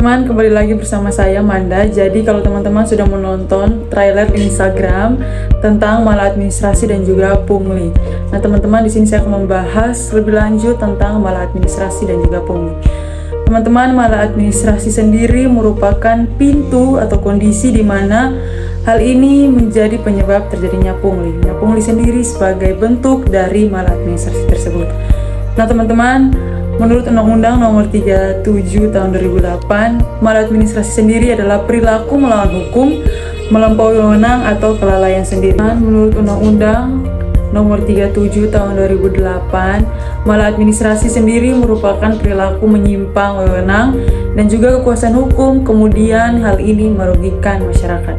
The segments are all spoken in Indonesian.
teman-teman, kembali lagi bersama saya Manda. Jadi kalau teman-teman sudah menonton trailer Instagram tentang maladministrasi dan juga pungli. Nah, teman-teman, di sini saya akan membahas lebih lanjut tentang maladministrasi dan juga pungli. Teman-teman, maladministrasi sendiri merupakan pintu atau kondisi di mana hal ini menjadi penyebab terjadinya pungli. Nah, pungli sendiri sebagai bentuk dari maladministrasi tersebut. Nah, teman-teman, menurut Undang-Undang Nomor 37 Tahun 2008, maladministrasi sendiri adalah perilaku melawan hukum, melampaui wewenang atau kelalaian sendiri. Menurut Undang-Undang Nomor 37 Tahun 2008, maladministrasi sendiri merupakan perilaku menyimpang wewenang dan juga kekuasaan hukum, kemudian hal ini merugikan masyarakat.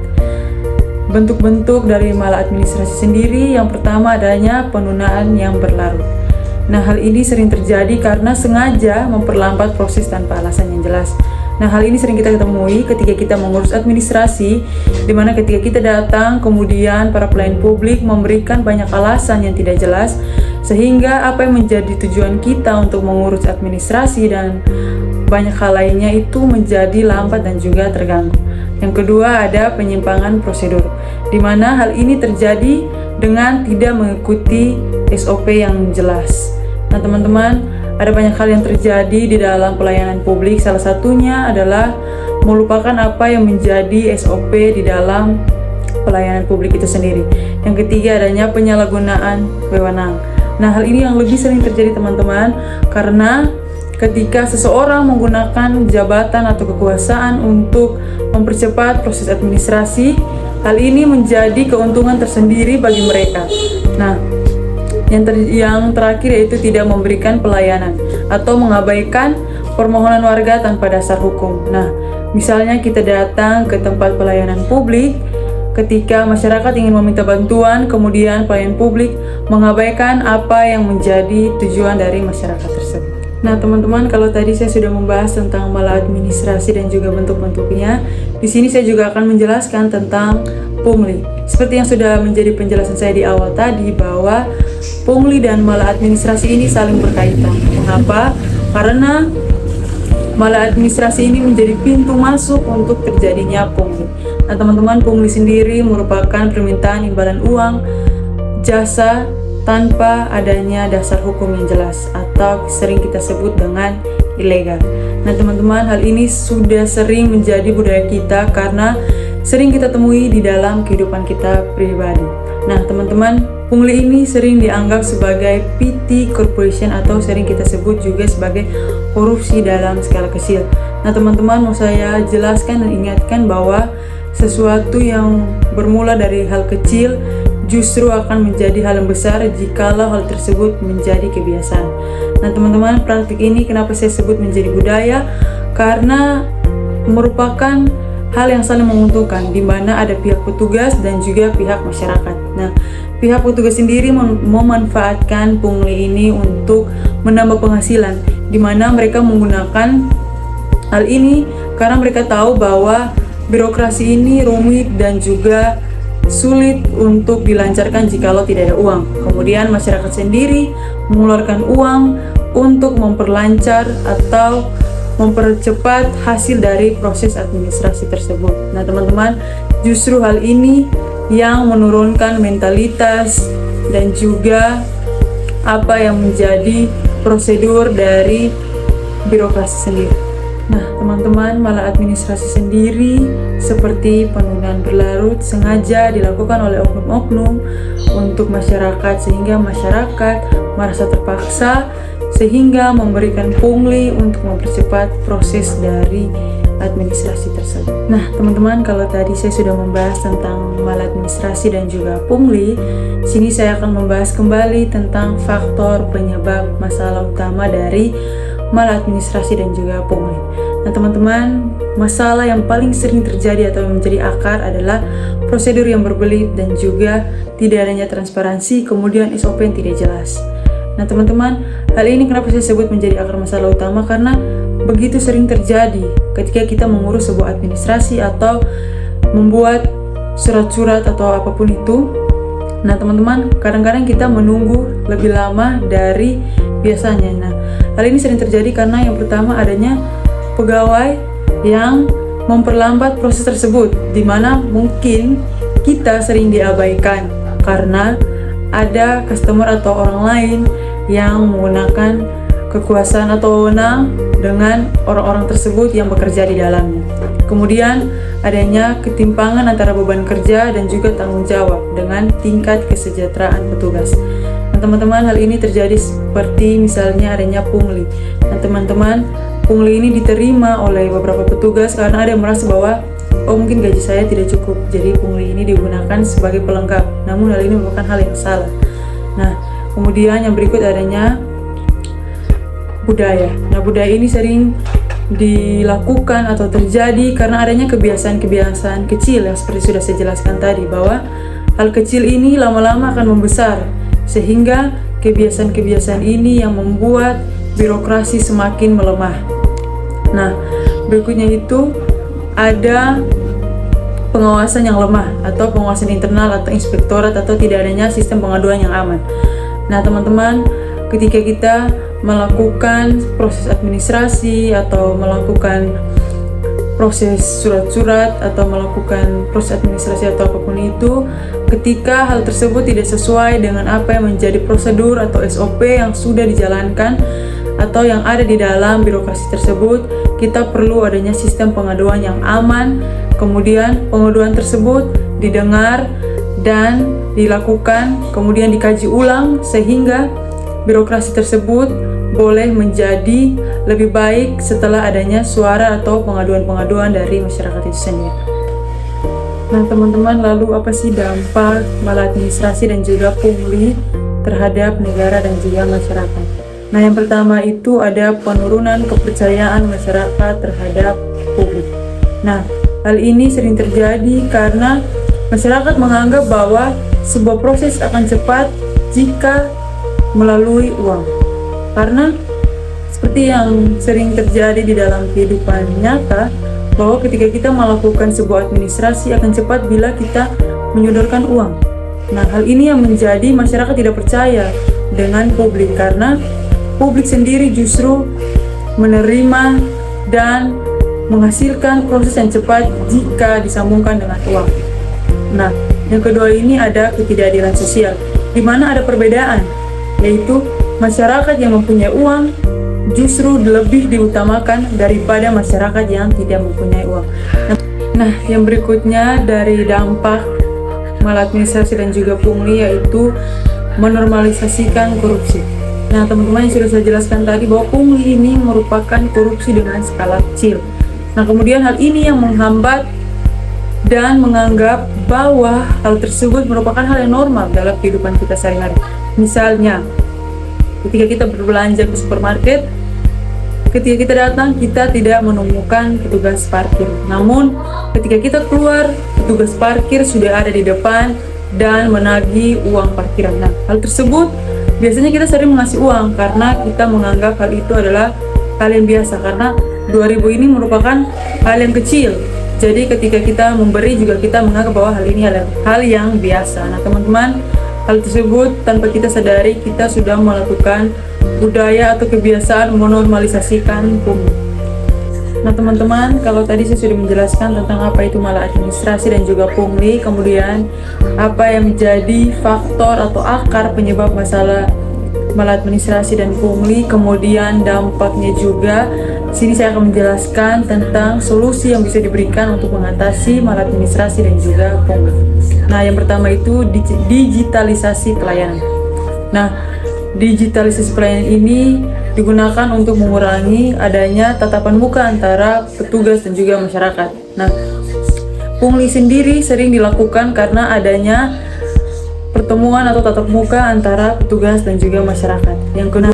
Bentuk-bentuk dari maladministrasi sendiri, yang pertama adanya penundaan yang berlarut. Nah, hal ini sering terjadi karena sengaja memperlambat proses tanpa alasan yang jelas. Nah, hal ini sering kita temui ketika kita mengurus administrasi, di mana ketika kita datang, kemudian para pelayan publik memberikan banyak alasan yang tidak jelas, sehingga apa yang menjadi tujuan kita untuk mengurus administrasi dan banyak hal lainnya itu menjadi lambat dan juga terganggu. Yang kedua, ada penyimpangan prosedur, di mana hal ini terjadi dengan tidak mengikuti SOP yang jelas. Nah, teman-teman, ada banyak hal yang terjadi di dalam pelayanan publik. Salah satunya adalah melupakan apa yang menjadi SOP di dalam pelayanan publik itu sendiri. Yang ketiga, adanya penyalahgunaan wewenang. Nah, hal ini yang lebih sering terjadi, teman-teman, karena ketika seseorang menggunakan jabatan atau kekuasaan untuk mempercepat proses administrasi, hal ini menjadi keuntungan tersendiri bagi mereka. Nah, yang terakhir yaitu tidak memberikan pelayanan atau mengabaikan permohonan warga tanpa dasar hukum. Nah, misalnya kita datang ke tempat pelayanan publik, ketika masyarakat ingin meminta bantuan, kemudian pelayan publik mengabaikan apa yang menjadi tujuan dari masyarakat tersebut. Nah, teman-teman, kalau tadi saya sudah membahas tentang maladministrasi dan juga bentuk-bentuknya, di sini saya juga akan menjelaskan tentang pungli. Seperti yang sudah menjadi penjelasan saya di awal tadi, bahwa pungli dan maladministrasi ini saling berkaitan. Mengapa? Karena maladministrasi ini menjadi pintu masuk untuk terjadinya pungli. Nah, teman-teman, pungli sendiri merupakan permintaan imbalan uang, jasa tanpa adanya dasar hukum yang jelas, atau sering kita sebut dengan ilegal. Nah, teman-teman, hal ini sudah sering menjadi budaya kita karena sering kita temui di dalam kehidupan kita pribadi. Nah, teman-teman, pungli ini sering dianggap sebagai petty corruption atau sering kita sebut juga sebagai korupsi dalam skala kecil. Nah, teman-teman, mau saya jelaskan dan ingatkan bahwa sesuatu yang bermula dari hal kecil justru akan menjadi hal yang besar jikalau hal tersebut menjadi kebiasaan. Nah, teman-teman, praktik ini kenapa saya sebut menjadi budaya? Karena merupakan hal yang saling menguntungkan, di mana ada pihak petugas dan juga pihak masyarakat. Nah, pihak petugas sendiri memanfaatkan pungli ini untuk menambah penghasilan, di mana mereka menggunakan hal ini karena mereka tahu bahwa birokrasi ini rumit dan juga sulit untuk dilancarkan jikalau tidak ada uang. Kemudian masyarakat sendiri mengeluarkan uang untuk memperlancar atau mempercepat hasil dari proses administrasi tersebut. Nah, teman-teman, justru hal ini yang menurunkan mentalitas dan juga apa yang menjadi prosedur dari birokrasi sendiri. Nah, teman-teman, maladministrasi sendiri seperti penundaan berlarut sengaja dilakukan oleh oknum-oknum untuk masyarakat, sehingga masyarakat merasa terpaksa sehingga memberikan pungli untuk mempercepat proses dari administrasi tersebut. Nah, teman-teman, kalau tadi saya sudah membahas tentang maladministrasi dan juga pungli, sini saya akan membahas kembali tentang faktor penyebab masalah utama dari maladministrasi dan juga pungli. Nah, teman-teman, masalah yang paling sering terjadi atau yang menjadi akar adalah prosedur yang berbelit dan juga tidak adanya transparansi, kemudian SOP yang tidak jelas. Nah, teman-teman, hal ini kenapa saya sebut menjadi akar masalah utama? Karena begitu sering terjadi ketika kita mengurus sebuah administrasi atau membuat surat-surat atau apapun itu. Nah, teman-teman, kadang-kadang kita menunggu lebih lama dari biasanya. Nah, hal ini sering terjadi karena yang pertama adanya pegawai yang memperlambat proses tersebut, di mana mungkin kita sering diabaikan karena ada customer atau orang lain yang menggunakan kekuasaan atau wewenang dengan orang-orang tersebut yang bekerja di dalamnya. Kemudian adanya ketimpangan antara beban kerja dan juga tanggung jawab dengan tingkat kesejahteraan petugas. Nah teman-teman, hal ini terjadi seperti misalnya adanya pungli. Nah teman-teman, pungli ini diterima oleh beberapa petugas karena ada yang merasa bahwa mungkin gaji saya tidak cukup, jadi pungli ini digunakan sebagai pelengkap. Namun hal ini merupakan hal yang salah. Nah kemudian yang berikut adanya budaya. Nah budaya ini sering dilakukan atau terjadi karena adanya kebiasaan-kebiasaan kecil yang seperti sudah saya jelaskan tadi, bahwa hal kecil ini lama-lama akan membesar, sehingga kebiasaan-kebiasaan ini yang membuat birokrasi semakin melemah. Nah berikutnya itu ada pengawasan yang lemah atau pengawasan internal atau inspektorat atau tidak adanya sistem pengaduan yang aman. Nah teman-teman, ketika kita melakukan proses administrasi atau melakukan proses surat-surat atau melakukan proses administrasi atau apapun itu, ketika hal tersebut tidak sesuai dengan apa yang menjadi prosedur atau SOP yang sudah dijalankan atau yang ada di dalam birokrasi tersebut, kita perlu adanya sistem pengaduan yang aman. Kemudian pengaduan tersebut didengar dan dilakukan, kemudian dikaji ulang sehingga birokrasi tersebut boleh menjadi lebih baik setelah adanya suara atau pengaduan-pengaduan dari masyarakat itu sendiri. Nah teman-teman, lalu apa sih dampak maladministrasi dan juga pungli terhadap negara dan juga masyarakat? Nah yang pertama itu ada penurunan kepercayaan masyarakat terhadap publik. Nah hal ini sering terjadi karena masyarakat menganggap bahwa sebuah proses akan cepat jika melalui uang. Karena seperti yang sering terjadi di dalam kehidupan nyata, bahwa ketika kita melakukan sebuah administrasi akan cepat bila kita menyodorkan uang. Nah hal ini yang menjadi masyarakat tidak percaya dengan publik, karena publik sendiri justru menerima dan menghasilkan proses yang cepat jika disambungkan dengan uang. Nah yang kedua ini ada ketidakadilan sosial, di mana ada perbedaan, yaitu masyarakat yang mempunyai uang justru lebih diutamakan daripada masyarakat yang tidak mempunyai uang. Nah, yang berikutnya dari dampak maladministrasi dan juga pungli yaitu menormalisasikan korupsi. Nah, teman-teman yang sudah saya jelaskan tadi bahwa pungli ini merupakan korupsi dengan skala kecil. Nah, kemudian hal ini yang menghambat dan menganggap bahwa hal tersebut merupakan hal yang normal dalam kehidupan kita sehari-hari. Misalnya, ketika kita berbelanja ke supermarket, ketika kita datang, kita tidak menemukan petugas parkir. Namun, ketika kita keluar, petugas parkir sudah ada di depan dan menagih uang parkiran. Nah, hal tersebut biasanya kita sering mengasih uang karena kita menganggap hal itu adalah hal yang biasa, karena 2000 ini merupakan hal yang kecil. Jadi ketika kita memberi juga kita menganggap bahwa hal ini adalah hal yang biasa. Nah, teman-teman, hal tersebut tanpa kita sadari kita sudah melakukan budaya atau kebiasaan menormalisasikan pungli. Nah teman-teman, kalau tadi saya sudah menjelaskan tentang apa itu maladministrasi dan juga pungli, kemudian apa yang menjadi faktor atau akar penyebab masalah maladministrasi dan pungli, kemudian dampaknya juga. Sini saya akan menjelaskan tentang solusi yang bisa diberikan untuk mengatasi maladministrasi dan juga pungli. Nah, yang pertama itu digitalisasi pelayanan. Nah, digitalisasi pelayanan ini digunakan untuk mengurangi adanya tatapan muka antara petugas dan juga masyarakat. Nah, pungli sendiri sering dilakukan karena adanya pertemuan atau tatap muka antara petugas dan juga masyarakat.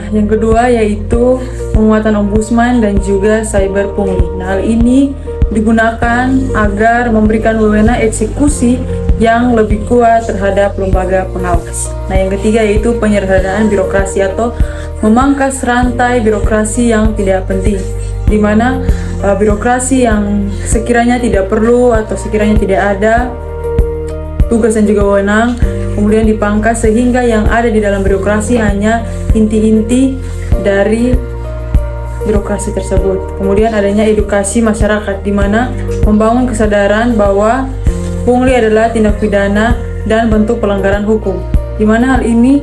Yang kedua yaitu penguatan ombudsman dan juga cyber pungli. Nah, hal ini digunakan agar memberikan wewenang eksekusi yang lebih kuat terhadap lembaga pengawas. Nah, yang ketiga yaitu penyederhanaan birokrasi atau memangkas rantai birokrasi yang tidak penting, di mana birokrasi yang sekiranya tidak perlu atau sekiranya tidak ada tugas dan juga wewenang kemudian dipangkas, sehingga yang ada di dalam birokrasi hanya inti-inti dari birokrasi tersebut. Kemudian adanya edukasi masyarakat, di mana membangun kesadaran bahwa pungli adalah tindak pidana dan bentuk pelanggaran hukum, di mana hal ini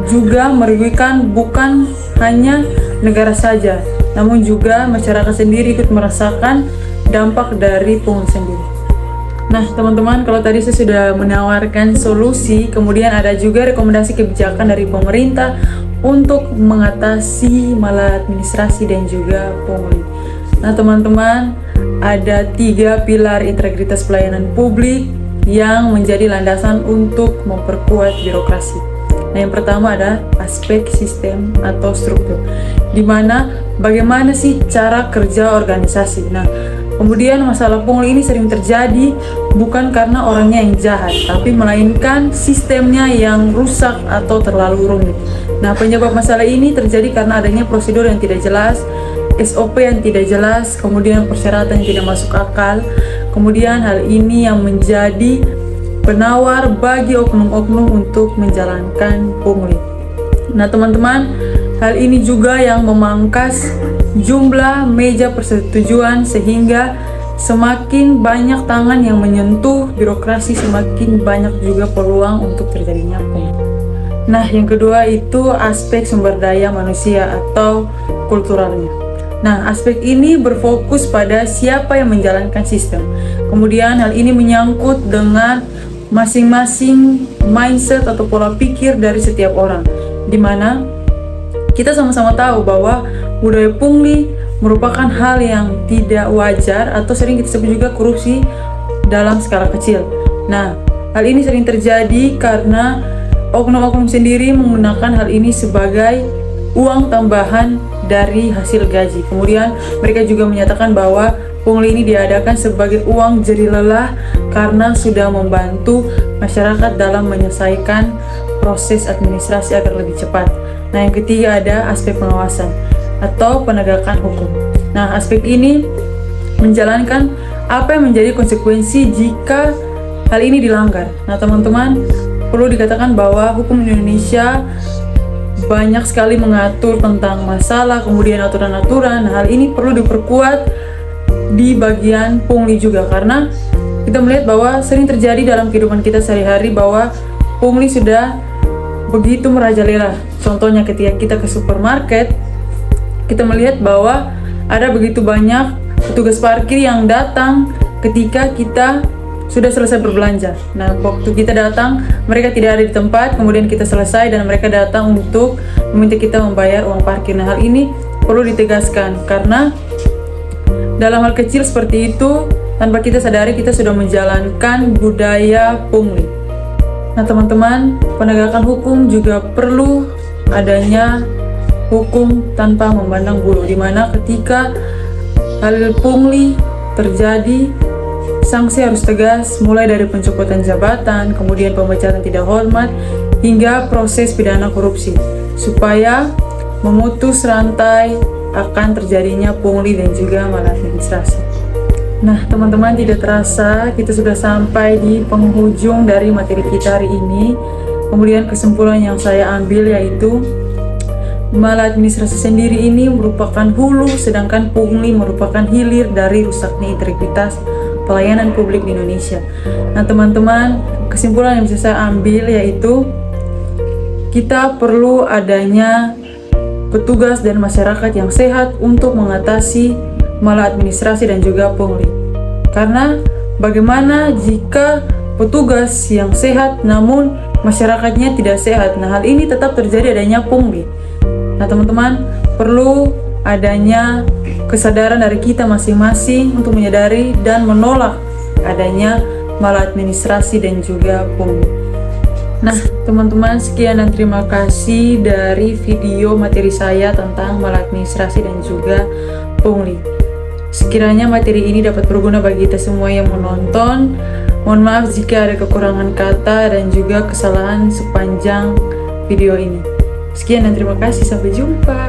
juga merugikan bukan hanya negara saja, namun juga masyarakat sendiri ikut merasakan dampak dari pungli sendiri. Nah teman-teman, kalau tadi saya sudah menawarkan solusi, kemudian ada juga rekomendasi kebijakan dari pemerintah untuk mengatasi maladministrasi dan juga pungli. Nah teman-teman, ada 3 pilar integritas pelayanan publik yang menjadi landasan untuk memperkuat birokrasi. Nah yang pertama ada aspek sistem atau struktur, di mana bagaimana sih cara kerja organisasi. Nah kemudian masalah pungli ini sering terjadi bukan karena orangnya yang jahat, tapi melainkan sistemnya yang rusak atau terlalu rumit. Nah penyebab masalah ini terjadi karena adanya prosedur yang tidak jelas, SOP yang tidak jelas, kemudian persyaratan yang tidak masuk akal. Kemudian hal ini yang menjadi penawar bagi oknum-oknum untuk menjalankan pungli. Nah teman-teman, hal ini juga yang memangkas jumlah meja persetujuan, sehingga semakin banyak tangan yang menyentuh birokrasi, semakin banyak juga peluang untuk terjadinya pungli. Nah yang kedua itu aspek sumber daya manusia atau kulturalnya. Nah aspek ini berfokus pada siapa yang menjalankan sistem. Kemudian hal ini menyangkut dengan masing-masing mindset atau pola pikir dari setiap orang, di mana kita sama-sama tahu bahwa budaya pungli merupakan hal yang tidak wajar atau sering kita sebut juga korupsi dalam skala kecil. Nah, hal ini sering terjadi karena oknum-oknum sendiri menggunakan hal ini sebagai uang tambahan dari hasil gaji. Kemudian mereka juga menyatakan bahwa pungli ini diadakan sebagai uang jerih lelah karena sudah membantu masyarakat dalam menyelesaikan proses administrasi agar lebih cepat. Nah yang ketiga ada aspek pengawasan atau penegakan hukum. Nah aspek ini menjalankan apa yang menjadi konsekuensi jika hal ini dilanggar. Nah teman-teman, perlu dikatakan bahwa hukum Indonesia banyak sekali mengatur tentang masalah, kemudian aturan-aturan. Nah, hal ini perlu diperkuat di bagian pungli juga, karena kita melihat bahwa sering terjadi dalam kehidupan kita sehari-hari bahwa pungli sudah begitu merajalela. Contohnya ketika kita ke supermarket, kita melihat bahwa ada begitu banyak petugas parkir yang datang ketika kita sudah selesai berbelanja. Nah, waktu kita datang, mereka tidak ada di tempat, kemudian kita selesai dan mereka datang untuk meminta kita membayar uang parkir. Nah, hal ini perlu ditegaskan karena dalam hal kecil seperti itu, tanpa kita sadari kita sudah menjalankan budaya pungli. Nah, teman-teman, penegakan hukum juga perlu adanya hukum tanpa memandang bulu, di mana ketika hal pungli terjadi, sanksi harus tegas, mulai dari pencopotan jabatan, kemudian pemecatan tidak hormat, hingga proses pidana korupsi, supaya memutus rantai akan terjadinya pungli dan juga maladministrasi. Nah teman-teman, tidak terasa kita sudah sampai di penghujung dari materi kita hari ini. Kemudian kesimpulan yang saya ambil yaitu maladministrasi sendiri ini merupakan hulu, sedangkan pungli merupakan hilir dari rusaknya integritas pelayanan publik di Indonesia. Nah teman-teman, kesimpulan yang bisa saya ambil yaitu kita perlu adanya petugas dan masyarakat yang sehat untuk mengatasi maladministrasi dan juga pungli. Karena bagaimana jika petugas yang sehat namun masyarakatnya tidak sehat? Nah hal ini tetap terjadi adanya pungli. Nah teman-teman, perlu adanya kesadaran dari kita masing-masing untuk menyadari dan menolak adanya maladministrasi dan juga pungli. Nah teman-teman, sekian dan terima kasih dari video materi saya tentang maladministrasi dan juga pungli. Sekiranya materi ini dapat berguna bagi kita semua yang menonton. Mohon maaf jika ada kekurangan kata dan juga kesalahan sepanjang video ini. Sekian dan terima kasih, sampai jumpa.